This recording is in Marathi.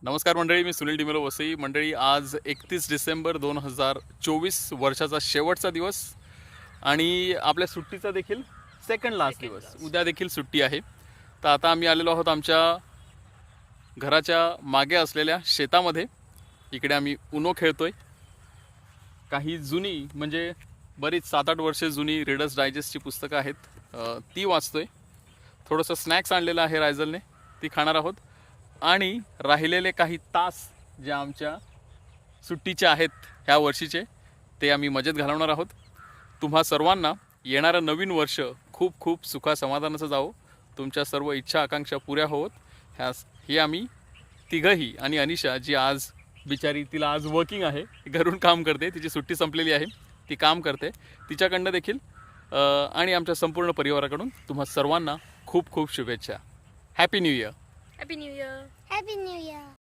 नमस्कार मंडळी, मी सुनील डिमेलो वसई. मंडळी, आज 31 डिसेंबर 2024 वर्षाचा शेवटचा दिवस आणि आपल्या सुट्टीचा देखील सेकंड लास्ट दिवस. उद्या देखील सुट्टी आहे. तर आता आम्ही आलेलो आहोत आमच्या घराच्या मागे असलेल्या शेतामध्ये. इकडे आम्ही उनो खेळतोय. काही जुनी म्हणजे बरीच 7-8 वर्षे जुनी रीडर्स डायजेस्टची पुस्तकं आहेत, ती वाचतोय. थोडंसं स्नॅक्स आणलेलं आहे रायझलने, ती खाणार आहोत. आणि राहिलेले काही तास जे आमच्या सुट्टीचे आहेत ह्या वर्षीचे, ते आम्ही मजेत घालवणार आहोत. तुम्हा सर्वांना येणारं नवीन वर्ष खूप खूप सुखासमाधानाचं जावो. तुमच्या सर्व इच्छा आकांक्षा पुऱ्या होत ही आम्ही तिघंही आणि अनिशा, जी आज बिचारी, तिला आज वर्किंग आहे, घरून काम करते, तिची सुट्टी संपलेली आहे, ती काम करते, तिच्याकडनं देखील आणि आमच्या संपूर्ण परिवाराकडून तुम्हा सर्वांना खूप खूप शुभेच्छा. Happy new year. Happy New Year. Happy New Year.